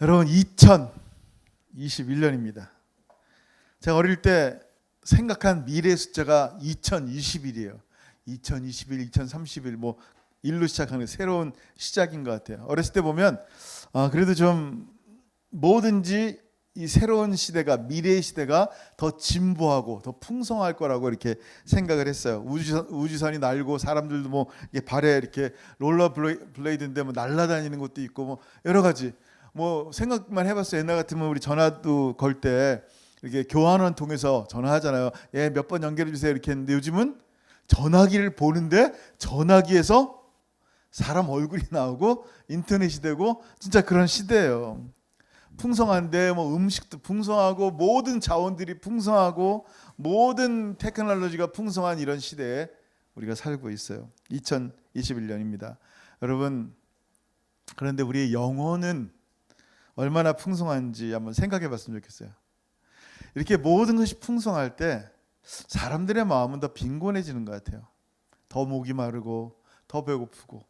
여러분 2021년입니다. 제가 어릴 때 생각한 미래 숫자가 2021이에요. 2021, 2031 뭐 일로 시작하는 새로운 시작인 것 같아요. 어렸을 때 보면 그래도 좀 뭐든지 이 새로운 시대가 미래의 시대가 더 진보하고 더 풍성할 거라고 이렇게 생각을 했어요. 우주선이 날고 사람들도 뭐 발에 이렇게 롤러 블레이드인데 뭐 날아다니는 것도 있고 뭐 여러 가지 뭐 생각만 해봤어요. 옛날 같으면 우리 전화도 걸 때 이렇게 교환원 통해서 전화하잖아요. 예, 몇 번 연결해 주세요 이렇게 했는데 요즘은 전화기를 보는데 전화기에서 사람 얼굴이 나오고 인터넷이 되고 진짜 그런 시대예요. 풍성한데 뭐 음식도 풍성하고 모든 자원들이 풍성하고 모든 테크놀로지가 풍성한 이런 시대에 우리가 살고 있어요. 2021년입니다. 여러분, 그런데 우리의 영혼은 얼마나 풍성한지 한번 생각해 봤으면 좋겠어요. 이렇게 모든 것이 풍성할 때 사람들의 마음은 더 빈곤해지는 것 같아요. 더 목이 마르고 더 배고프고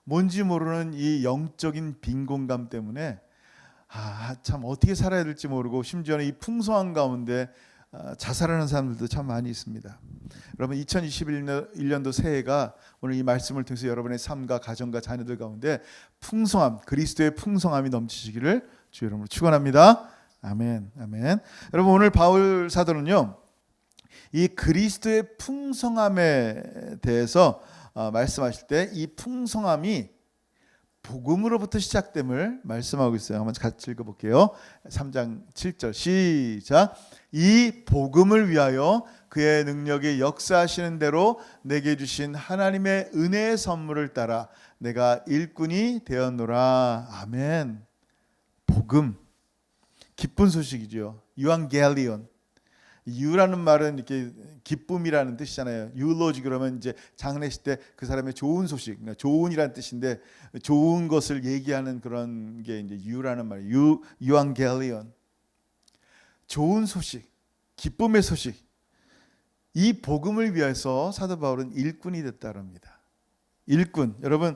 뭔지 모르는 이 영적인 빈곤감 때문에 참 어떻게 살아야 될지 모르고 심지어는 이 풍성한 가운데 자살하는 사람들도 참 많이 있습니다. 여러분 2021년도 새해가 오늘 이 말씀을 통해서 여러분의 삶과 가정과 자녀들 가운데 풍성함, 그리스도의 풍성함이 넘치시기를 주 이름으로 축원합니다. 아멘, 아멘. 여러분 오늘 바울 사도는요, 이 그리스도의 풍성함에 대해서 말씀하실 때 이 풍성함이 복음으로부터 시작됨을 말씀하고 있어요. 한번 같이 읽어볼게요. 3장 7절 시작. 이 복음을 위하여 그의 능력이 역사하시는 대로 내게 주신 하나님의 은혜의 선물을 따라 내가 일꾼이 되었노라. 아멘. 복음, 기쁜 소식이죠. 유앙겔리온. 유라는 말은 이렇게 기쁨이라는 뜻이잖아요. 유로지 그러면 이제 장례식 때 그 사람의 좋은 소식, 그러니까 좋은이라는 뜻인데 좋은 것을 얘기하는 그런 게 이제 유라는 말이에요. 유앙겔리온. 좋은 소식, 기쁨의 소식. 이 복음을 위해서 사도 바울은 일꾼이 됐다고 합니다. 일꾼. 여러분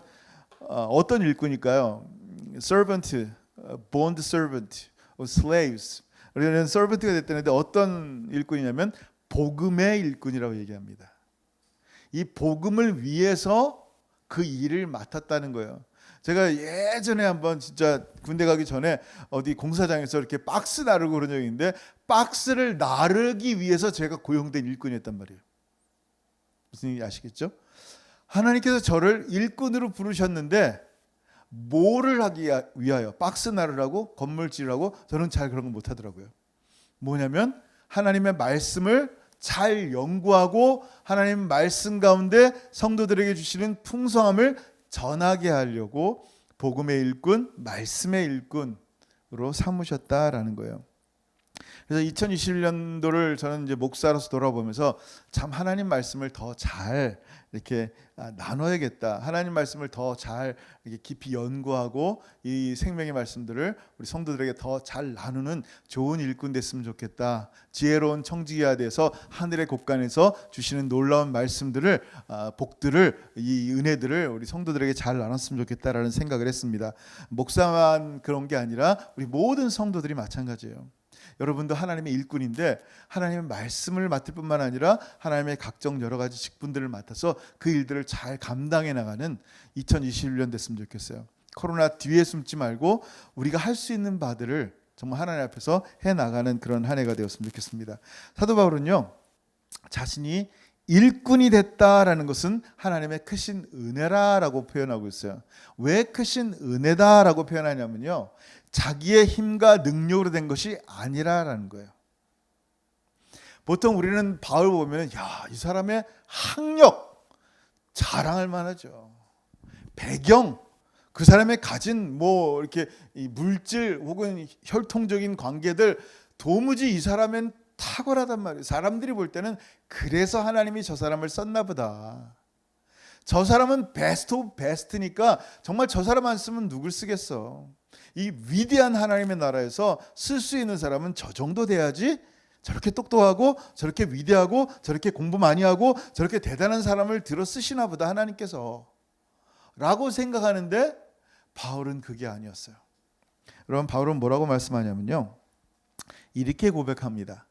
어떤 일꾼일까요? servant, bond servant, or slaves. 우리는 서번트가 됐다는데 어떤 일꾼이냐면 복음의 일꾼이라고 얘기합니다. 이 복음을 위해서 그 일을 맡았다는 거예요. 제가 예전에 한번 진짜 군대 가기 전에 어디 공사장에서 이렇게 박스 나르고 그런 적이 있는데 박스를 나르기 위해서 제가 고용된 일꾼이었단 말이에요. 무슨 얘기인지 아시겠죠? 하나님께서 저를 일꾼으로 부르셨는데 뭐를 하기 위하여? 박스 나르라고? 건물질하고? 저는 잘 그런 거 못하더라고요. 뭐냐면 하나님의 말씀을 잘 연구하고 하나님 말씀 가운데 성도들에게 주시는 풍성함을 전하게 하려고 복음의 일꾼, 말씀의 일꾼으로 삼으셨다라는 거예요. 그래서 2021년도를 저는 이제 목사로서 돌아보면서 참 하나님 말씀을 더 잘 이렇게 나눠야겠다. 하나님 말씀을 더 잘 깊이 연구하고 이 생명의 말씀들을 우리 성도들에게 더 잘 나누는 좋은 일꾼 됐으면 좋겠다. 지혜로운 청지기가 돼서 하늘의 곳간에서 주시는 놀라운 말씀들을 복들을 이 은혜들을 우리 성도들에게 잘 나눴으면 좋겠다라는 생각을 했습니다. 목사만 그런 게 아니라 우리 모든 성도들이 마찬가지예요. 여러분도 하나님의 일꾼인데 하나님의 말씀을 맡을 뿐만 아니라 하나님의 각종 여러 가지 직분들을 맡아서 그 일들을 잘 감당해 나가는 2021년 됐으면 좋겠어요. 코로나 뒤에 숨지 말고 우리가 할 수 있는 바들을 정말 하나님 앞에서 해 나가는 그런 한 해가 되었으면 좋겠습니다. 사도 바울은요, 자신이 일꾼이 됐다라는 것은 하나님의 크신 은혜라고 표현하고 있어요. 왜 크신 은혜다라고 표현하냐면요, 자기의 힘과 능력으로 된 것이 아니라라는 거예요. 보통 우리는 바울 보면 이 사람의 학력 자랑할 만하죠. 배경, 그 사람의 가진 뭐 이렇게 물질 혹은 혈통적인 관계들 도무지 이 사람은 탁월하단 말이에요. 사람들이 볼 때는 그래서 하나님이 저 사람을 썼나 보다. 저 사람은 베스트 오브 베스트니까 정말 저 사람 안 쓰면 누굴 쓰겠어. 이 위대한 하나님의 나라에서 쓸 수 있는 사람은 저 정도 돼야지. 저렇게 똑똑하고 저렇게 위대하고 저렇게 공부 많이 하고 저렇게 대단한 사람을 들어 쓰시나 보다 하나님께서 라고 생각하는데 바울은 그게 아니었어요. 그럼 바울은 뭐라고 말씀하냐면요, 이렇게 고백합니다.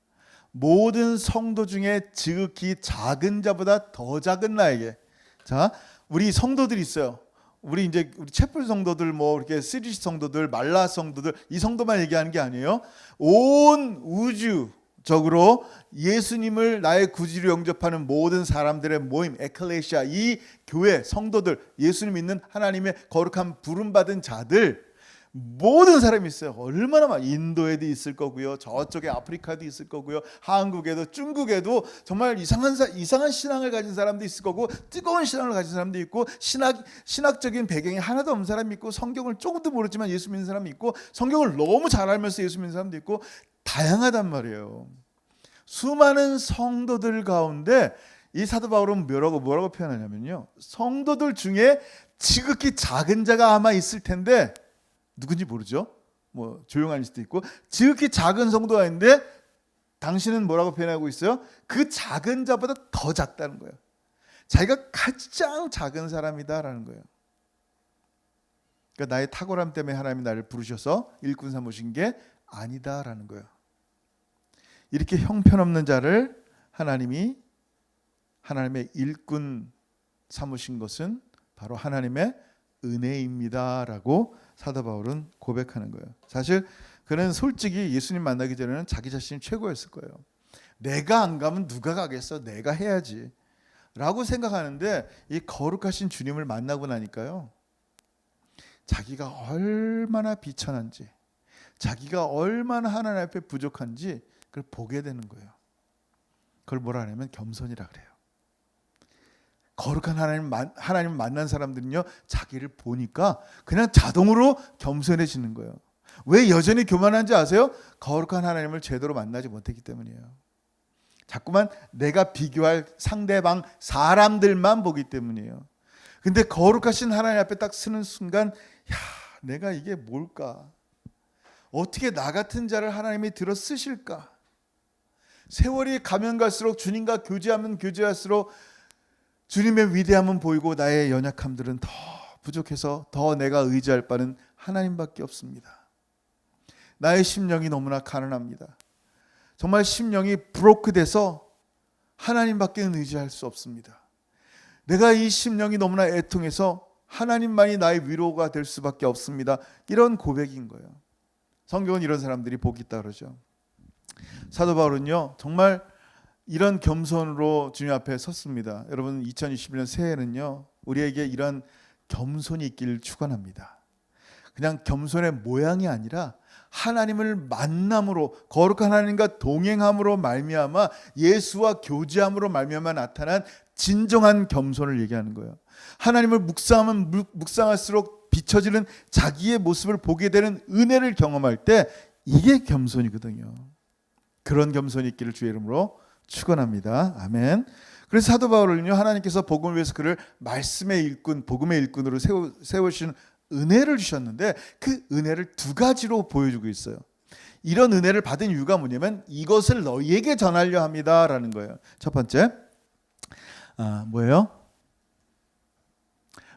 모든 성도 중에 지극히 작은 자보다 더 작은 나에게. 자, 우리 성도들이 있어요. 우리 채플 성도들, 뭐 이렇게 시리시 성도들, 말라 성도들, 이 성도만 얘기하는 게 아니에요. 온 우주적으로 예수님을 나의 구주로 영접하는 모든 사람들의 모임, 에클레시아, 이 교회 성도들, 예수님 믿는 하나님의 거룩한 부름받은 자들, 모든 사람이 있어요. 얼마나 많아. 인도에도 있을 거고요, 저쪽에 아프리카도 있을 거고요, 한국에도, 중국에도 정말 이상한 신앙을 가진 사람도 있을 거고, 뜨거운 신앙을 가진 사람도 있고, 신학적인 배경이 하나도 없는 사람이 있고, 성경을 조금도 모르지만 예수 믿는 사람이 있고, 성경을 너무 잘 알면서 예수 믿는 사람도 있고, 다양하단 말이에요. 수많은 성도들 가운데 이 사도 바울은 뭐라고 표현하냐면요, 성도들 중에 지극히 작은 자가 아마 있을 텐데, 누군지 모르죠. 뭐 조용한 수도 있고, 지극히 작은 성도가 있는데 당신은 뭐라고 표현하고 있어요? 그 작은 자보다 더 작다는 거예요. 자기가 가장 작은 사람이다라는 거예요. 그러니까 나의 탁월함 때문에 하나님이 나를 부르셔서 일꾼 삼으신 게 아니다라는 거예요. 이렇게 형편없는 자를 하나님의 일꾼 삼으신 것은 바로 하나님의 은혜입니다라고 사도 바울은 고백하는 거예요. 사실 그는 솔직히 예수님 만나기 전에는 자기 자신이 최고였을 거예요. 내가 안 가면 누가 가겠어? 내가 해야지 라고 생각하는데, 이 거룩하신 주님을 만나고 나니까요, 자기가 얼마나 비천한지, 자기가 얼마나 하나님 앞에 부족한지 그걸 보게 되는 거예요. 그걸 뭐라 하냐면 겸손이라 그래요. 거룩한 하나님 만난 사람들은요, 자기를 보니까 그냥 자동으로 겸손해지는 거예요. 왜 여전히 교만한지 아세요? 거룩한 하나님을 제대로 만나지 못했기 때문이에요. 자꾸만 내가 비교할 상대방 사람들만 보기 때문이에요. 근데 거룩하신 하나님 앞에 딱 서는 순간, 야, 내가 이게 뭘까? 어떻게 나 같은 자를 하나님이 들어 쓰실까? 세월이 가면 갈수록, 주님과 교제하면 교제할수록 주님의 위대함은 보이고 나의 연약함들은 더 부족해서 더 내가 의지할 바는 하나님밖에 없습니다. 나의 심령이 너무나 가난합니다. 정말 심령이 브로크돼서 하나님밖에 의지할 수 없습니다. 내가 이 심령이 너무나 애통해서 하나님만이 나의 위로가 될 수밖에 없습니다. 이런 고백인 거예요. 성경은 이런 사람들이 복이 있다 그러죠. 사도 바울은요, 정말 이런 겸손으로 주님 앞에 섰습니다. 여러분, 2021년 새해에는요, 우리에게 이런 겸손이 있기를 축원합니다. 그냥 겸손의 모양이 아니라 하나님을 만남으로, 거룩한 하나님과 동행함으로 말미암아, 예수와 교제함으로 말미암아 나타난 진정한 겸손을 얘기하는 거예요. 하나님을 묵상하면 묵상할수록 비춰지는 자기의 모습을 보게 되는 은혜를 경험할 때, 이게 겸손이거든요. 그런 겸손이 있기를 주의 이름으로 축원합니다. 아멘. 그래서 사도 바울은요, 하나님께서 복음을 위해서 그를 말씀의 일꾼, 복음의 일꾼으로 세우신 은혜를 주셨는데, 그 은혜를 두 가지로 보여주고 있어요. 이런 은혜를 받은 이유가 뭐냐면, 이것을 너희에게 전하려 합니다라는 거예요. 첫 번째, 뭐예요?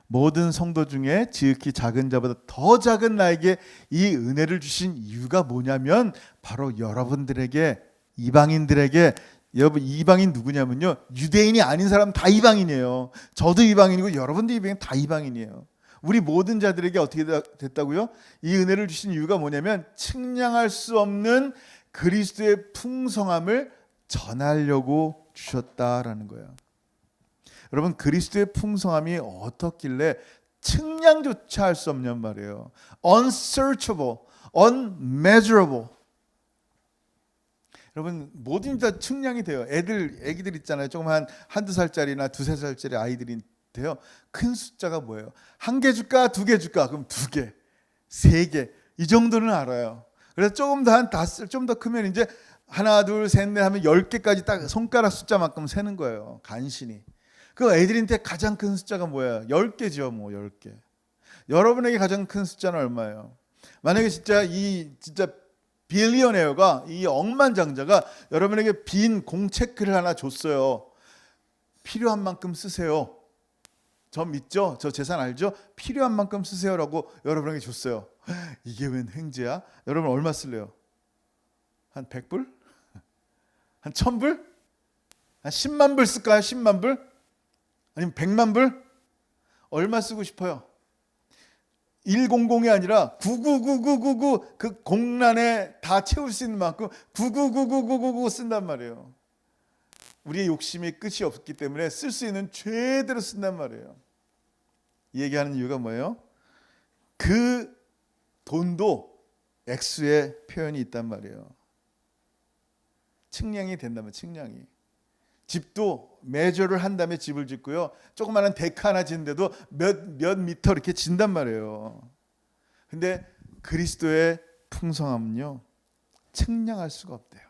모든 성도 중에 지극히 작은 자보다 더 작은 나에게 이 은혜를 주신 이유가 뭐냐면, 바로 여러분들에게, 이방인들에게. 여러분, 이방인 누구냐면요, 유대인이 아닌 사람 다 이방인이에요. 저도 이방인이고 여러분도 이방인, 다 이방인이에요. 우리 모든 자들에게 어떻게 됐다고요? 이 은혜를 주신 이유가 뭐냐면, 측량할 수 없는 그리스도의 풍성함을 전하려고 주셨다라는 거예요. 여러분, 그리스도의 풍성함이 어떻길래 측량조차 할 수 없냔 말이에요. Unsearchable, unmeasurable. 여러분, 뭐든지 다 측량이 돼요. 애기들 있잖아요. 조금 한두 살짜리나 두세 살짜리 아이들인데요, 큰 숫자가 뭐예요? 1개 줄까? 2개 줄까? 그럼 2개, 3개, 이 정도는 알아요. 그래서 조금 더 크면 이제 하나, 둘, 셋, 넷 하면 10개까지 딱 손가락 숫자만큼 세는 거예요. 간신히. 그 애들한테 가장 큰 숫자가 뭐예요? 10개죠, 뭐 10개. 여러분에게 가장 큰 숫자는 얼마예요? 만약에 진짜 빌리언웨어가, 이 억만장자가 여러분에게 빈 공체크를 하나 줬어요. 필요한 만큼 쓰세요. 저 믿죠? 저 재산 알죠? 필요한 만큼 쓰세요라고 여러분에게 줬어요. 이게 웬 횡재야? 여러분 얼마 쓸래요? 한 100불? 한 1000불? 한 10만 불 쓸까요? 10만 불? 아니면 100만 불? 얼마 쓰고 싶어요? 100이 아니라 999999 그 공란에 다 채울 수 있는 만큼 999999 쓴단 말이에요. 우리의 욕심이 끝이 없기 때문에 쓸 수 있는 최대로 쓴단 말이에요. 이 얘기하는 이유가 뭐예요? 그 돈도 액수의 표현이 있단 말이에요. 측량이 된다면 측량이. 집도 매조를 한 다음에 집을 짓고요. 조그마한 데크 하나 짓는데도 몇 미터 이렇게 진단 말이에요. 근데 그리스도의 풍성함은요, 측량할 수가 없대요.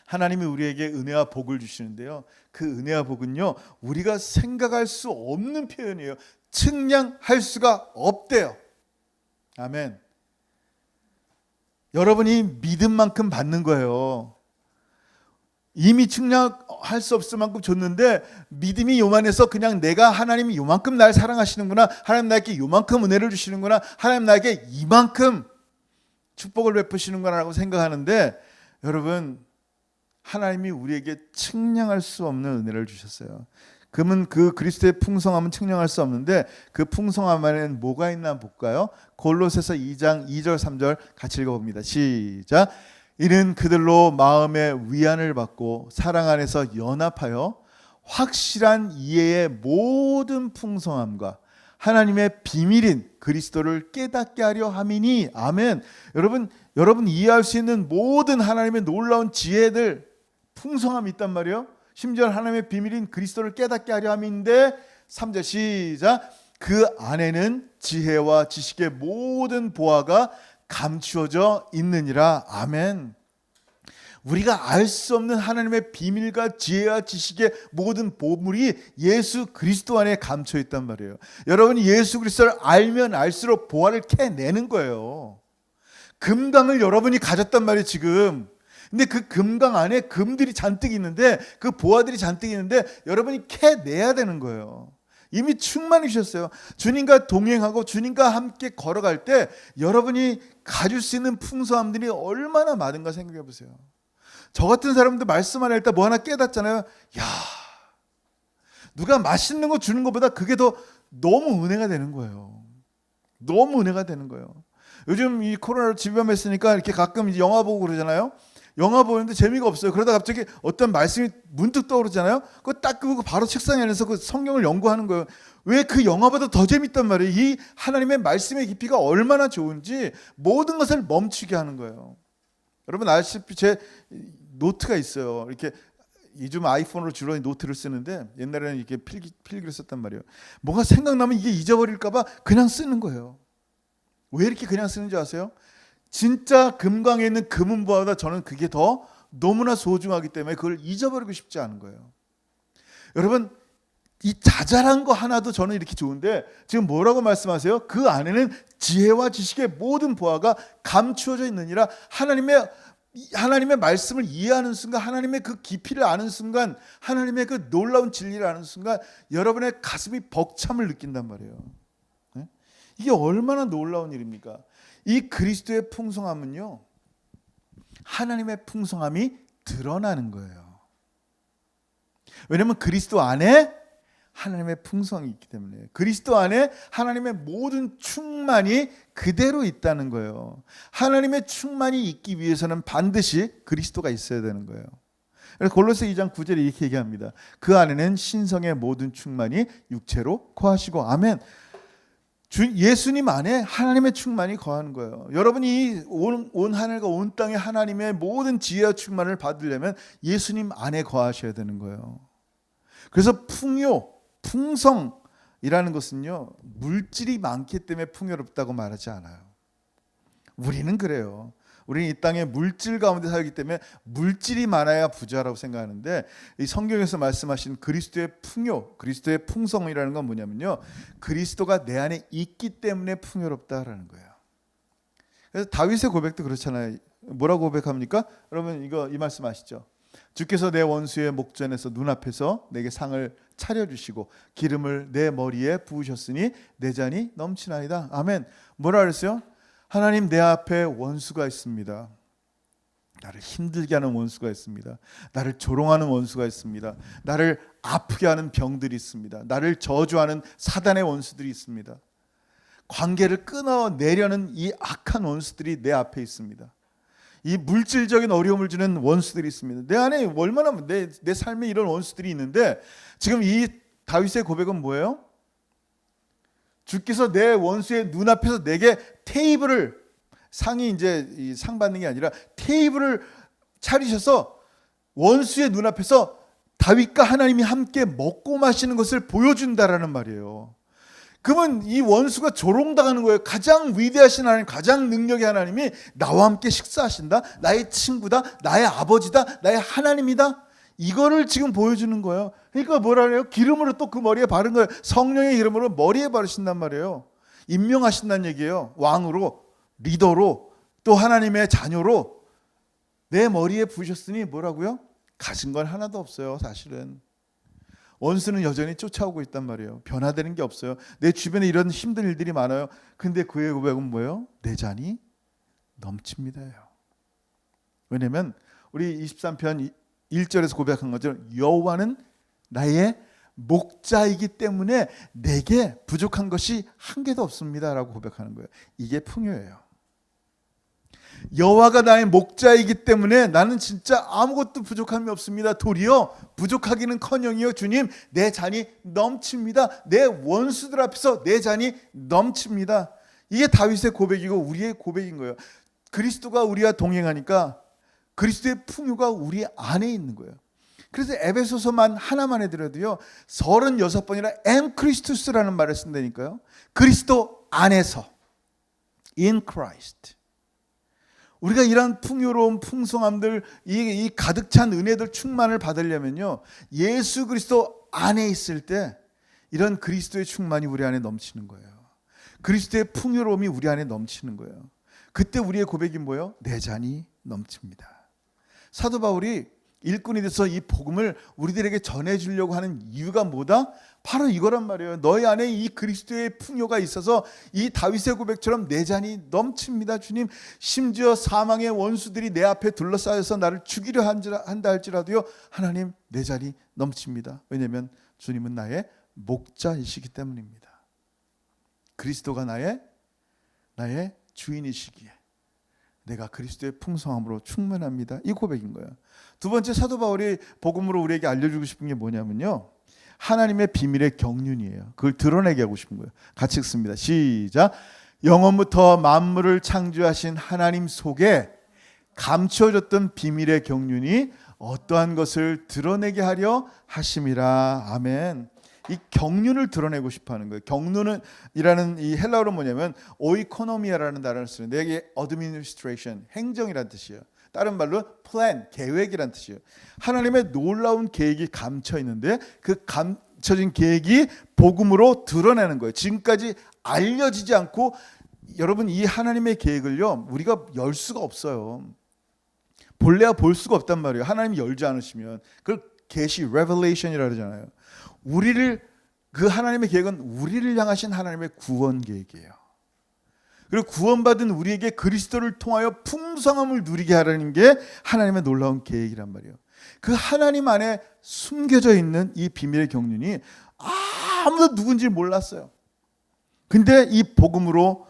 하나님이 우리에게 은혜와 복을 주시는데요, 그 은혜와 복은요, 우리가 생각할 수 없는 표현이에요. 측량할 수가 없대요. 아멘. 여러분이 믿은 만큼 받는 거예요. 이미 측량할 수 없을 만큼 줬는데 믿음이 요만해서 그냥 내가 하나님이 요만큼 날 사랑하시는구나, 하나님 나에게 요만큼 은혜를 주시는구나, 하나님 나에게 이만큼 축복을 베푸시는구나 라고 생각하는데, 여러분 하나님이 우리에게 측량할 수 없는 은혜를 주셨어요. 그러면 그 그리스도의 풍성함은 측량할 수 없는데 그 풍성함 안에는 뭐가 있나 한번 볼까요? 골로새서 2장 2절 3절 같이 읽어봅니다. 시작. 이는 그들로 마음의 위안을 받고 사랑 안에서 연합하여 확실한 이해의 모든 풍성함과 하나님의 비밀인 그리스도를 깨닫게 하려 함이니. 아멘. 여러분 이해할 수 있는 모든 하나님의 놀라운 지혜들, 풍성함이 있단 말이에요. 심지어 하나님의 비밀인 그리스도를 깨닫게 하려 함인데 3절 시작. 그 안에는 지혜와 지식의 모든 보화가 감추어져 있느니라. 아멘. 우리가 알 수 없는 하나님의 비밀과 지혜와 지식의 모든 보물이 예수 그리스도 안에 감춰 있단 말이에요. 여러분이 예수 그리스도를 알면 알수록 보화를 캐내는 거예요. 금강을 여러분이 가졌단 말이에요 지금. 근데 그 금강 안에 금들이 잔뜩 있는데, 그 보화들이 잔뜩 있는데 여러분이 캐내야 되는 거예요. 이미 충만히 주셨어요. 주님과 동행하고 주님과 함께 걸어갈 때 여러분이 가질 수 있는 풍성함들이 얼마나 많은가 생각해 보세요. 저 같은 사람도 말씀 하나 읽다 뭐 하나 깨닫잖아요. 야, 누가 맛있는 거 주는 것보다 그게 더 너무 은혜가 되는 거예요. 너무 은혜가 되는 거예요. 요즘 이 코로나로 집에만 있으니까 이렇게 가끔 이제 영화 보고 그러잖아요. 영화 보는데 재미가 없어요. 그러다 갑자기 어떤 말씀이 문득 떠오르잖아요. 그거 딱 끄고 바로 책상에 앉아서 그 성경을 연구하는 거예요. 왜? 그 영화보다 더 재밌단 말이에요. 이 하나님의 말씀의 깊이가 얼마나 좋은지 모든 것을 멈추게 하는 거예요. 여러분 아시다시피 제 노트가 있어요. 이렇게 요즘 아이폰으로 주로 노트를 쓰는데 옛날에는 이렇게 필기를 썼단 말이에요. 뭐가 생각나면 이게 잊어버릴까 봐 그냥 쓰는 거예요. 왜 이렇게 그냥 쓰는지 아세요? 진짜 금강에 있는 금은보화보다 저는 그게 더 너무나 소중하기 때문에 그걸 잊어버리고 싶지 않은 거예요. 여러분 이 자잘한 거 하나도 저는 이렇게 좋은데 지금 뭐라고 말씀하세요? 그 안에는 지혜와 지식의 모든 보화가 감추어져 있느니라. 하나님의 말씀을 이해하는 순간, 하나님의 그 깊이를 아는 순간, 하나님의 그 놀라운 진리를 아는 순간 여러분의 가슴이 벅참을 느낀단 말이에요. 이게 얼마나 놀라운 일입니까? 이 그리스도의 풍성함은요, 하나님의 풍성함이 드러나는 거예요. 왜냐하면 그리스도 안에 하나님의 풍성이 있기 때문에, 그리스도 안에 하나님의 모든 충만이 그대로 있다는 거예요. 하나님의 충만이 있기 위해서는 반드시 그리스도가 있어야 되는 거예요. 그래서 골로새 2장 9절에 이렇게 얘기합니다. 그 안에는 신성의 모든 충만이 육체로 거하시고. 아멘. 예수님 안에 하나님의 충만이 거하는 거예요. 여러분이 온 하늘과 온 땅에 하나님의 모든 지혜와 충만을 받으려면 예수님 안에 거하셔야 되는 거예요. 그래서 풍성이라는 것은요, 물질이 많기 때문에 풍요롭다고 말하지 않아요. 우리는 그래요. 우리는 이 땅에 물질 가운데 살기 때문에 물질이 많아야 부자라고 생각하는데, 이 성경에서 말씀하신 그리스도의 풍요, 그리스도의 풍성이라는 건 뭐냐면요, 그리스도가 내 안에 있기 때문에 풍요롭다라는 거예요. 그래서 다윗의 고백도 그렇잖아요. 뭐라고 고백합니까? 여러분 이 말씀 아시죠? 주께서 내 원수의 목전에서 눈앞에서 내게 상을 차려주시고 기름을 내 머리에 부으셨으니 내 잔이 넘치나이다. 아멘. 뭐라 그랬어요? 하나님, 내 앞에 원수가 있습니다. 나를 힘들게 하는 원수가 있습니다. 나를 조롱하는 원수가 있습니다. 나를 아프게 하는 병들이 있습니다. 나를 저주하는 사단의 원수들이 있습니다. 관계를 끊어내려는 이 악한 원수들이 내 앞에 있습니다. 이 물질적인 어려움을 주는 원수들이 있습니다. 내 안에 얼마나 내 삶에 이런 원수들이 있는데, 지금 이 다윗의 고백은 뭐예요? 주께서 내 원수의 눈앞에서 내게 테이블을, 상이 이제 상 받는 게 아니라 테이블을 차리셔서 원수의 눈앞에서 다윗과 하나님이 함께 먹고 마시는 것을 보여준다라는 말이에요. 그러면 이 원수가 조롱당하는 거예요. 가장 위대하신 하나님, 가장 능력의 하나님이 나와 함께 식사하신다. 나의 친구다. 나의 아버지다. 나의 하나님이다. 이거를 지금 보여주는 거예요. 그러니까 뭐라 그래요? 기름으로 또 그 머리에 바른 거예요. 성령의 기름으로 머리에 바르신단 말이에요. 임명하신다는 얘기예요. 왕으로, 리더로, 또 하나님의 자녀로 내 머리에 부으셨으니 뭐라고요? 가진 건 하나도 없어요. 사실은 원수는 여전히 쫓아오고 있단 말이에요. 변화되는 게 없어요. 내 주변에 이런 힘든 일들이 많아요. 근데 그의 고백은 뭐예요? 내 잔이 넘칩니다요. 왜냐하면 우리 23편 1절에서 고백한 것처럼 여호와는 나의 목자이기 때문에 내게 부족한 것이 한 개도 없습니다라고 고백하는 거예요. 이게 풍요예요. 여호와가 나의 목자이기 때문에 나는 진짜 아무것도 부족함이 없습니다. 도리어 부족하기는커녕이요, 주님, 내 잔이 넘칩니다. 내 원수들 앞에서 내 잔이 넘칩니다. 이게 다윗의 고백이고 우리의 고백인 거예요. 그리스도가 우리와 동행하니까 그리스도의 풍요가 우리 안에 있는 거예요. 그래서 에베소서만 하나만 해드려도요, 36번이나 엠크리스투스라는 말을 쓴다니까요. 그리스도 안에서, in Christ. 우리가 이런 풍요로운 풍성함들, 이 가득 찬 은혜들 충만을 받으려면요, 예수 그리스도 안에 있을 때 이런 그리스도의 충만이 우리 안에 넘치는 거예요. 그리스도의 풍요로움이 우리 안에 넘치는 거예요. 그때 우리의 고백이 뭐예요? 내 잔이 넘칩니다. 사도 바울이 일꾼이 돼서 이 복음을 우리들에게 전해주려고 하는 이유가 뭐다? 바로 이거란 말이에요. 너희 안에 이 그리스도의 풍요가 있어서 이 다윗의 고백처럼 내 잔이 넘칩니다. 주님, 심지어 사망의 원수들이 내 앞에 둘러싸여서 나를 죽이려 한다 할지라도요, 하나님, 내 잔이 넘칩니다. 왜냐하면 주님은 나의 목자이시기 때문입니다. 그리스도가 나의 주인이시기에 내가 그리스도의 풍성함으로 충만합니다. 이 고백인 거예요. 두 번째, 사도 바울이 복음으로 우리에게 알려주고 싶은 게 뭐냐면요, 하나님의 비밀의 경륜이에요. 그걸 드러내게 하고 싶은 거예요. 같이 읽습니다. 시작. 영원부터 만물을 창조하신 하나님 속에 감추어졌던 비밀의 경륜이 어떠한 것을 드러내게 하려 하심이라. 아멘. 이 경륜을 드러내고 싶어하는 거예요. 경륜이라는 이 헬라어로 뭐냐면 오이코노미아라는 단어를 쓰는데, 이게 administration, 행정이란 뜻이에요. 다른 말로 plan, 계획이란 뜻이에요. 하나님의 놀라운 계획이 감춰 있는데 그 감춰진 계획이 복음으로 드러내는 거예요. 지금까지 알려지지 않고, 여러분, 이 하나님의 계획을요, 우리가 열 수가 없어요. 본래야 볼 수가 없단 말이에요. 하나님이 열지 않으시면. 그걸 계시, revelation이라 그러잖아요. 그 하나님의 계획은 우리를 향하신 하나님의 구원 계획이에요. 그리고 구원받은 우리에게 그리스도를 통하여 풍성함을 누리게 하라는 게 하나님의 놀라운 계획이란 말이에요. 그 하나님 안에 숨겨져 있는 이 비밀의 경륜이 아무도 누군지 몰랐어요. 근데 이 복음으로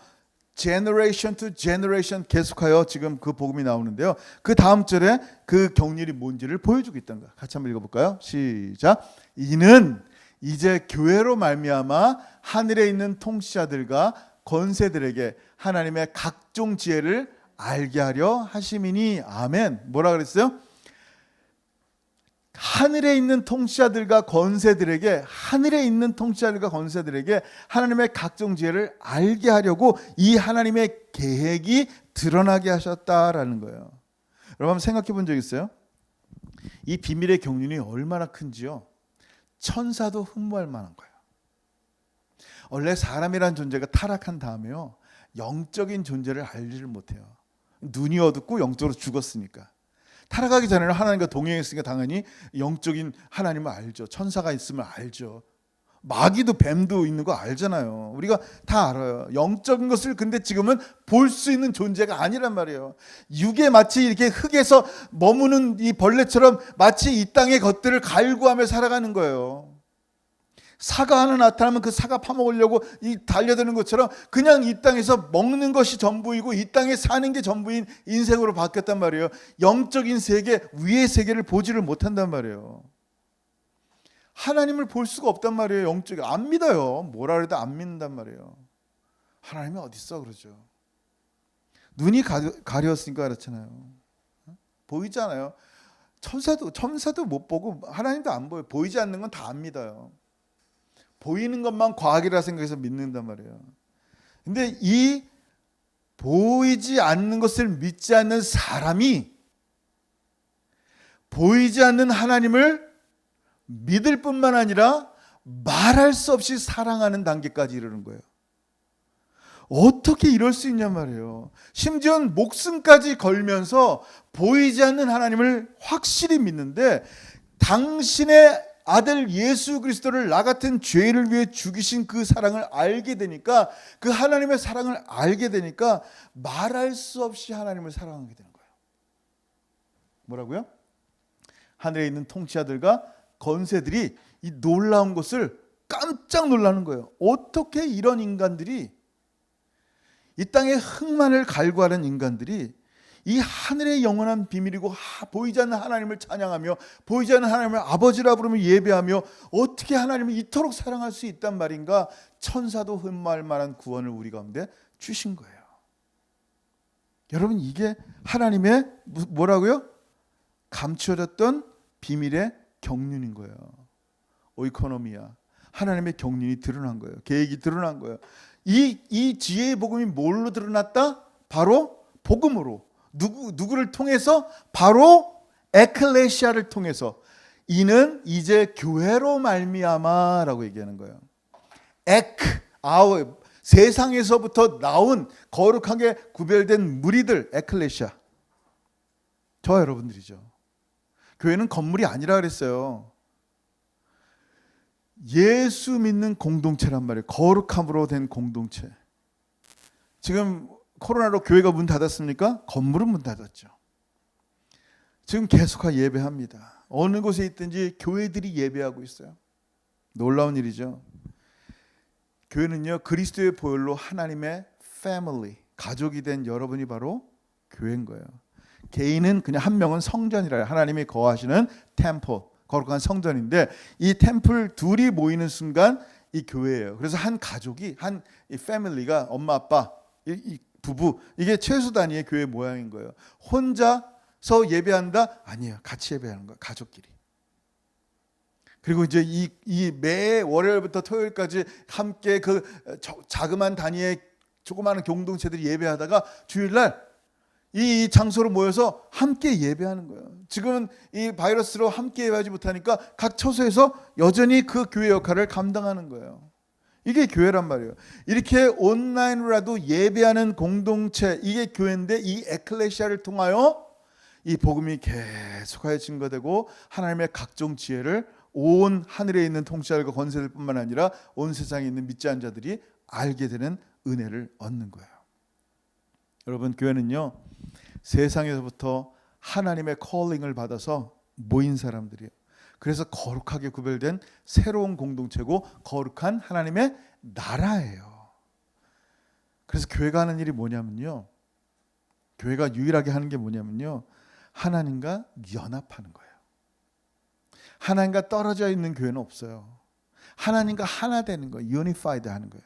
generation to generation 계속하여 지금 그 복음이 나오는데요, 그 다음 절에 그 경륜이 뭔지를 보여주고 있다는 거예요. 같이 한번 읽어볼까요? 시작. 이는 이제 교회로 말미암아 하늘에 있는 통치자들과 권세들에게 하나님의 각종 지혜를 알게 하려 하심이니. 아멘. 뭐라 그랬어요? 하늘에 있는 통치자들과 권세들에게 하나님의 각종 지혜를 알게 하려고 이 하나님의 계획이 드러나게 하셨다라는 거예요. 여러분, 한번 생각해 본 적 있어요? 이 비밀의 경륜이 얼마나 큰지요, 천사도 흠모할 만한 거예요. 원래 사람이란 존재가 타락한 다음에요, 영적인 존재를 알지를 못해요. 눈이 어둡고 영적으로 죽었으니까. 타락하기 전에는 하나님과 동행했으니까 당연히 영적인 하나님을 알죠. 천사가 있으면 알죠. 마귀도 뱀도 있는 거 알잖아요. 우리가 다 알아요. 영적인 것을 근데 지금은 볼 수 있는 존재가 아니란 말이에요. 육에 마치 이렇게 흙에서 머무는 이 벌레처럼 마치 이 땅의 것들을 갈구하며 살아가는 거예요. 사가 하나 나타나면 그 사가 파먹으려고 이 달려드는 것처럼 그냥 이 땅에서 먹는 것이 전부이고 이 땅에 사는 게 전부인 인생으로 바뀌었단 말이에요. 영적인 세계, 위의 세계를 보지를 못한단 말이에요. 하나님을 볼 수가 없단 말이에요. 영적이 안 믿어요. 뭐라 그래도 안 믿는단 말이에요. 하나님이 어디 있어 그러죠. 눈이 가려웠으니까 그렇잖아요. 보이지 않아요. 천사도 못 보고 하나님도 안 보여요. 보이지 않는 건 다 안 믿어요. 보이는 것만 과학이라 생각해서 믿는단 말이에요. 근데 이 보이지 않는 것을 믿지 않는 사람이 보이지 않는 하나님을 믿을 뿐만 아니라 말할 수 없이 사랑하는 단계까지 이르는 거예요. 어떻게 이럴 수 있냔 말이에요. 심지어는 목숨까지 걸면서 보이지 않는 하나님을 확실히 믿는데 당신의 아들 예수 그리스도를 나 같은 죄를 위해 죽이신 그 사랑을 알게 되니까 그 하나님의 사랑을 알게 되니까 말할 수 없이 하나님을 사랑하게 되는 거예요. 뭐라고요? 하늘에 있는 통치자들과 권세들이 이 놀라운 것을 깜짝 놀라는 거예요. 어떻게 이런 인간들이 이 땅의 흙만을 갈구하는 인간들이 이 하늘의 영원한 비밀이고 보이지 않는 하나님을 찬양하며 보이지 않는 하나님을 아버지라 부르며 예배하며 어떻게 하나님을 이토록 사랑할 수 있단 말인가. 천사도 흠모할 만한 구원을 우리 가운데 주신 거예요. 여러분 이게 하나님의 뭐라고요? 감추어졌던 비밀의 경륜인 거예요. 오이코노미아, 하나님의 경륜이 드러난 거예요. 계획이 드러난 거예요. 이 지혜의 복음이 뭘로 드러났다? 바로 복음으로. 누구를 통해서? 바로 에클레시아를 통해서. 이는 이제 교회로 말미암아라고 얘기하는 거예요. 세상에서부터 나온 거룩하게 구별된 무리들, 에클레시아. 저 여러분들이죠. 교회는 건물이 아니라 그랬어요. 예수 믿는 공동체란 말이에요. 거룩함으로 된 공동체. 지금 코로나로 교회가 문 닫았습니까? 건물은 문 닫았죠. 지금 계속하여 예배합니다. 어느 곳에 있든지 교회들이 예배하고 있어요. 놀라운 일이죠. 교회는요, 그리스도의 보혈로 하나님의 패밀리, 가족이 된 여러분이 바로 교회인 거예요. 개인은 그냥 한 명은 성전이라, 하나님이 거하시는 템플, 거룩한 성전인데 이 템플 둘이 모이는 순간 이 교회예요. 그래서 한 가족이, 이 패밀리가 엄마 아빠, 이 부부, 이게 최소 단위의 교회 모양인 거예요. 혼자서 예배한다? 아니에요. 같이 예배하는 거예요. 가족끼리. 그리고 이제 이 매 월요일부터 토요일까지 함께 그 자그마한 단위의 조그마한 공동체들이 예배하다가 주일날 이 장소로 모여서 함께 예배하는 거예요. 지금은 이 바이러스로 함께 예배하지 못하니까 각 처소에서 여전히 그 교회 역할을 감당하는 거예요. 이게 교회란 말이에요. 이렇게 온라인으로라도 예배하는 공동체, 이게 교회인데 이 에클레시아를 통하여 이 복음이 계속하여 증거되고 하나님의 각종 지혜를 온 하늘에 있는 통치자들과 권세들 뿐만 아니라 온 세상에 있는 믿지 않은 자들이 알게 되는 은혜를 얻는 거예요. 여러분, 교회는요, 세상에서부터 하나님의 콜링을 받아서 모인 사람들이에요. 그래서 거룩하게 구별된 새로운 공동체고 거룩한 하나님의 나라예요. 그래서 교회가 하는 일이 뭐냐면요, 교회가 유일하게 하는 게 뭐냐면요, 하나님과 연합하는 거예요. 하나님과 떨어져 있는 교회는 없어요. 하나님과 하나 되는 거예요. 유니파이드 하는 거예요.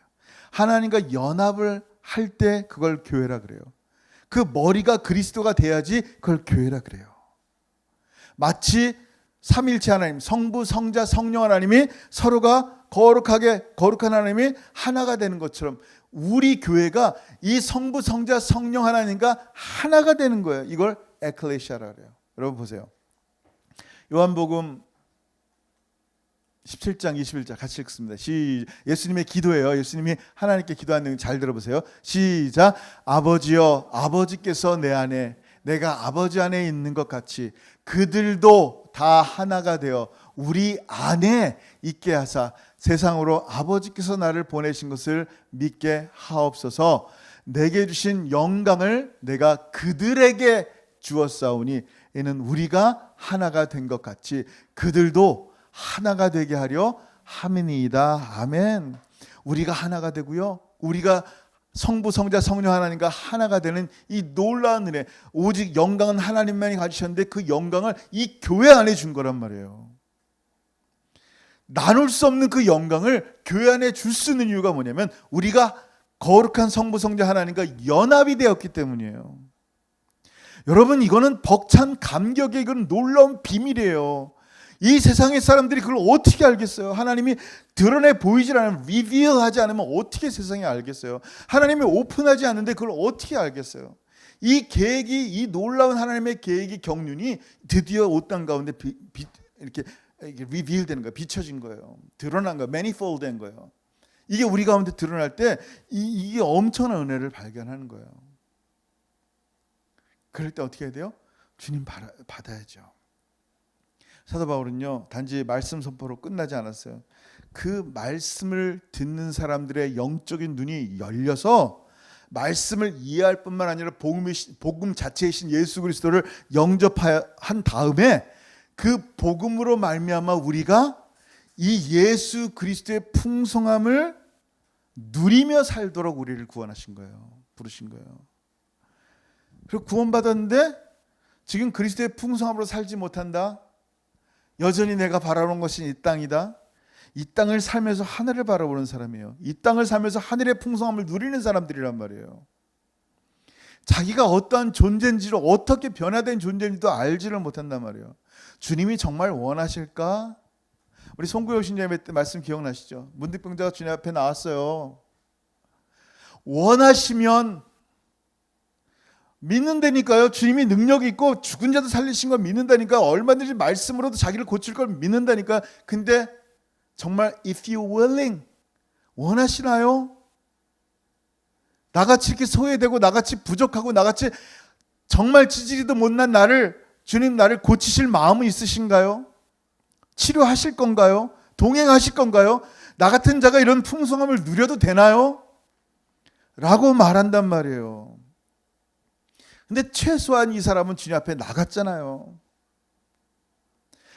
하나님과 연합을 할 때 그걸 교회라 그래요. 그 머리가 그리스도가 돼야지 그걸 교회라 그래요. 마치 삼일체 하나님, 성부, 성자, 성령 하나님이 서로가 거룩한 하나님이 하나가 되는 것처럼 우리 교회가 이 성부, 성자, 성령 하나님과 하나가 되는 거예요. 이걸 에클레시아라 그래요. 여러분 보세요. 요한복음 17장 21절 같이 읽습니다. 예수님의 기도예요. 예수님이 하나님께 기도하는 잘 들어보세요. 시작. 아버지여, 아버지께서 내 안에 내가 아버지 안에 있는 것 같이 그들도 다 하나가 되어 우리 안에 있게 하사 세상으로 아버지께서 나를 보내신 것을 믿게 하옵소서. 내게 주신 영광을 내가 그들에게 주었사오니 이는 우리가 하나가 된 것 같이 그들도 하나가 되게 하려 함이니이다. 아멘. 우리가 하나가 되고요, 우리가 성부, 성자, 성령 하나님과 하나가 되는 이 놀라운 은혜, 오직 영광은 하나님만이 가지셨는데 그 영광을 이 교회 안에 준 거란 말이에요. 나눌 수 없는 그 영광을 교회 안에 줄 수 있는 이유가 뭐냐면 우리가 거룩한 성부, 성자 하나님과 연합이 되었기 때문이에요. 여러분, 이거는 벅찬 감격의 이건 놀라운 비밀이에요. 이 세상의 사람들이 그걸 어떻게 알겠어요? 하나님이 드러내 보이질 않으면, 리비얼하지 않으면 어떻게 세상이 알겠어요? 하나님이 오픈하지 않는데 그걸 어떻게 알겠어요? 이 계획이, 이 놀라운 하나님의 계획이, 경륜이 드디어 옷 땅 가운데 이렇게 리비얼되는 거예요. 비춰진 거예요. 드러난 거예요. 매니폴드된 거예요. 이게 우리 가운데 드러날 때 이게 엄청난 은혜를 발견하는 거예요. 그럴 때 어떻게 해야 돼요? 주님 받아야죠. 사도 바울은요, 단지 말씀 선포로 끝나지 않았어요. 그 말씀을 듣는 사람들의 영적인 눈이 열려서 말씀을 이해할 뿐만 아니라 복음 자체이신 예수 그리스도를 영접한 다음에 그 복음으로 말미암아 우리가 이 예수 그리스도의 풍성함을 누리며 살도록 우리를 구원하신 거예요. 부르신 거예요. 그리고 구원받았는데 지금 그리스도의 풍성함으로 살지 못한다. 여전히 내가 바라보는 것이 이 땅이다. 이 땅을 살면서 하늘을 바라보는 사람이에요. 이 땅을 살면서 하늘의 풍성함을 누리는 사람들이란 말이에요. 자기가 어떠한 존재인지를, 어떻게 변화된 존재인지도 알지를 못한단 말이에요. 주님이 정말 원하실까? 우리 송구영 신자님의 때 말씀 기억나시죠? 문득병자가 주님 앞에 나왔어요. 원하시면 믿는다니까요. 주님이 능력이 있고 죽은 자도 살리신 걸 믿는다니까. 얼마든지 말씀으로도 자기를 고칠 걸 믿는다니까. 근데 정말 if you willing, 원하시나요? 나같이 이렇게 소외되고 나같이 부족하고 나같이 정말 지지리도 못난 주님 나를 고치실 마음은 있으신가요? 치료하실 건가요? 동행하실 건가요? 나 같은 자가 이런 풍성함을 누려도 되나요? 라고 말한단 말이에요. 근데 최소한 이 사람은 주님 앞에 나갔잖아요.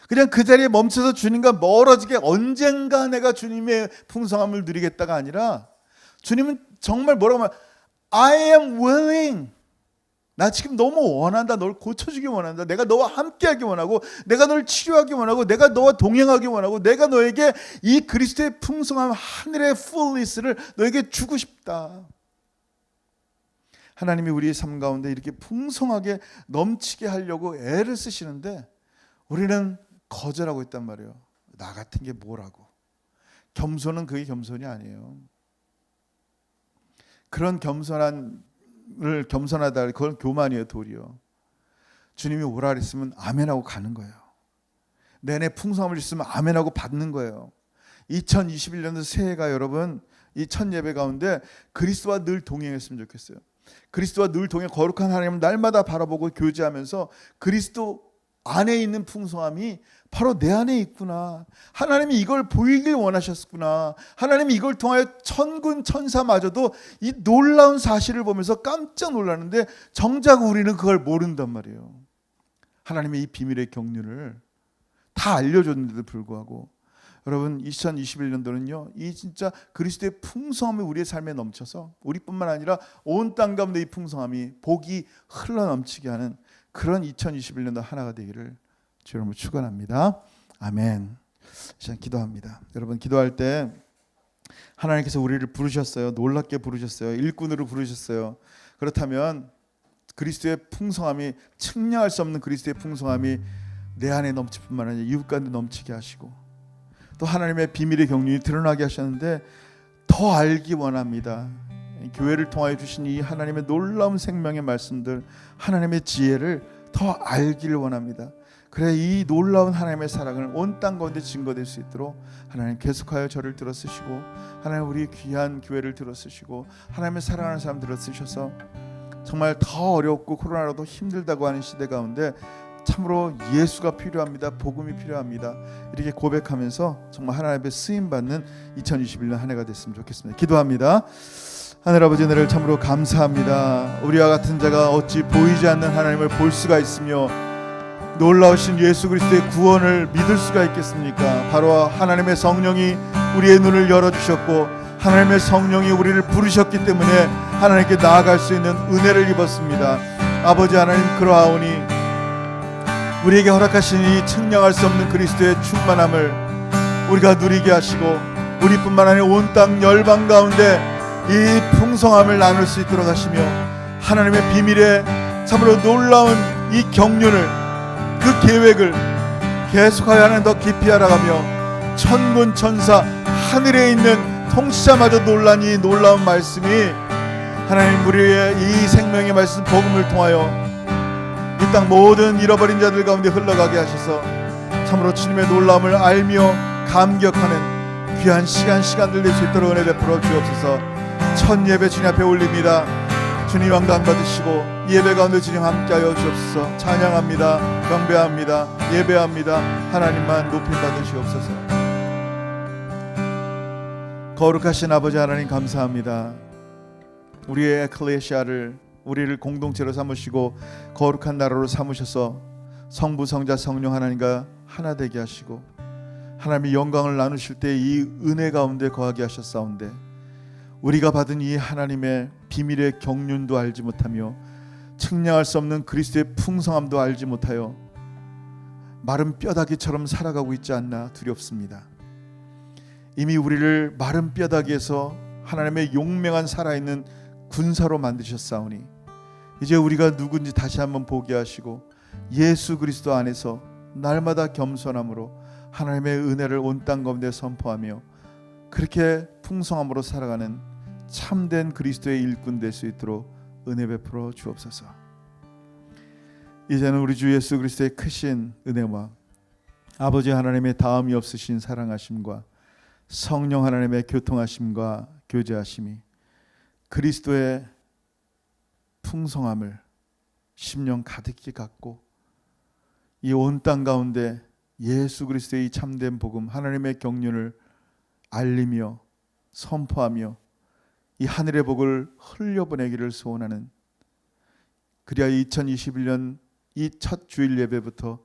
그냥 그 자리에 멈춰서 주님과 멀어지게 언젠가 내가 주님의 풍성함을 누리겠다가 아니라 주님은 정말 뭐라고 말, I am willing. 나 지금 너무 원한다. 널 고쳐주기 원한다. 내가 너와 함께하기 원하고, 내가 널 치료하기 원하고, 내가 너와 동행하기 원하고, 내가 너에게 이 그리스도의 풍성함, 하늘의 fullness를 너에게 주고 싶다. 하나님이 우리의 삶 가운데 이렇게 풍성하게 넘치게 하려고 애를 쓰시는데 우리는 거절하고 있단 말이에요. 나 같은 게 뭐라고. 겸손은 그게 겸손이 아니에요. 그런 겸손하다, 그건 교만이에요. 도리어 주님이 오라 그랬으면 아멘하고 가는 거예요. 내내 풍성함을 주시면 아멘하고 받는 거예요. 2021년도 새해가 여러분, 이 첫 예배 가운데 그리스도와 늘 동행했으면 좋겠어요. 그리스도와 늘 동행, 거룩한 하나님을 날마다 바라보고 교제하면서 그리스도 안에 있는 풍성함이 바로 내 안에 있구나. 하나님이 이걸 보이길 원하셨구나. 하나님이 이걸 통하여 천군 천사마저도 이 놀라운 사실을 보면서 깜짝 놀라는데 정작 우리는 그걸 모른단 말이에요. 하나님의 이 비밀의 경륜을 다 알려줬는데도 불구하고 여러분, 2021년도는요, 이 진짜 그리스도의 풍성함이 우리의 삶에 넘쳐서 우리뿐만 아니라 온 땅 가운데 이 풍성함이 복이 흘러 넘치게 하는 그런 2021년도 하나가 되기를 주 여러분 축원합니다. 아멘. 시간 기도합니다. 여러분, 기도할 때 하나님께서 우리를 부르셨어요. 놀랍게 부르셨어요. 일꾼으로 부르셨어요. 그렇다면 그리스도의 풍성함이, 측량할 수 없는 그리스도의 풍성함이 내 안에 넘칠 뿐만 아니라 이웃 가운데 넘치게 하시고 또 하나님의 비밀의 경륜이 드러나게 하셨는데 더 알기 원합니다. 교회를 통하여 주신 이 하나님의 놀라운 생명의 말씀들, 하나님의 지혜를 더 알기를 원합니다. 그래 이 놀라운 하나님의 사랑을 온 땅 가운데 증거될 수 있도록 하나님 계속하여 저를 들어쓰시고, 하나님 우리 귀한 교회를 들어쓰시고, 하나님의 사랑하는 사람 들어쓰셔서 정말 더 어렵고 코로나로도 힘들다고 하는 시대 가운데 참으로 예수가 필요합니다. 복음이 필요합니다. 이렇게 고백하면서 정말 하나님 앞에 쓰임받는 2021년 한 해가 됐으면 좋겠습니다. 기도합니다. 하늘 아버지, 은혜를 참으로 감사합니다. 우리와 같은 자가 어찌 보이지 않는 하나님을 볼 수가 있으며 놀라우신 예수 그리스도의 구원을 믿을 수가 있겠습니까? 바로 하나님의 성령이 우리의 눈을 열어주셨고 하나님의 성령이 우리를 부르셨기 때문에 하나님께 나아갈 수 있는 은혜를 입었습니다. 아버지 하나님, 그러하오니 우리에게 허락하신 이 측량할 수 없는 그리스도의 충만함을 우리가 누리게 하시고 우리뿐만 아니라 온 땅 열방 가운데 이 풍성함을 나눌 수 있도록 하시며 하나님의 비밀에 참으로 놀라운 이 경륜을, 그 계획을 계속하여 하나님 더 깊이 알아가며 천군 천사 하늘에 있는 통치자마저 놀란 이 놀라운 말씀이 하나님 우리의 이 생명의 말씀 복음을 통하여 이 땅 모든 잃어버린 자들 가운데 흘러가게 하셔서 참으로 주님의 놀라움을 알며 감격하는 귀한 시간들 될 수 있도록 은혜 베풀어 주옵소서. 첫 예배 주님 앞에 올립니다. 주님 영광 받으시고 이 예배 가운데 주님 함께하여 주옵소서. 찬양합니다. 경배합니다. 예배합니다. 하나님만 높임 받으시옵소서. 거룩하신 아버지 하나님, 감사합니다. 우리의 에클레시아를, 우리를 공동체로 삼으시고 거룩한 나라로 삼으셔서 성부 성자 성령 하나님과 하나 되게 하시고 하나님의 영광을 나누실 때 이 은혜 가운데 거하게 하셨사온데 우리가 받은 이 하나님의 비밀의 경륜도 알지 못하며 측량할 수 없는 그리스도의 풍성함도 알지 못하여 마른 뼈다귀처럼 살아가고 있지 않나 두렵습니다. 이미 우리를 마른 뼈다귀에서 하나님의 용맹한 살아있는 군사로 만드셨사오니 이제 우리가 누군지 다시 한번 보게 하시고 예수 그리스도 안에서 날마다 겸손함으로 하나님의 은혜를 온 땅 가운데 선포하며 그렇게 풍성함으로 살아가는 참된 그리스도의 일꾼 될 수 있도록 은혜 베풀어 주옵소서. 이제는 우리 주 예수 그리스도의 크신 은혜와 아버지 하나님의 다음이 없으신 사랑하심과 성령 하나님의 교통하심과 교제하심이 그리스도의 풍성함을 심령 가득히 갖고 이 온 땅 가운데 예수 그리스도의 이 참된 복음, 하나님의 경륜을 알리며 선포하며 이 하늘의 복을 흘려보내기를 소원하는, 그리하여 2021년 이 첫 주일 예배부터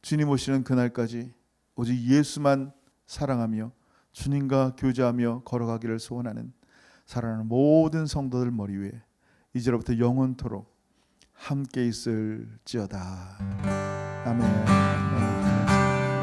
주님 오시는 그날까지 오직 예수만 사랑하며 주님과 교제하며 걸어가기를 소원하는 사랑하는 모든 성도들 머리 위에 이제로부터 영원토록 함께 있을지어다. 아멘.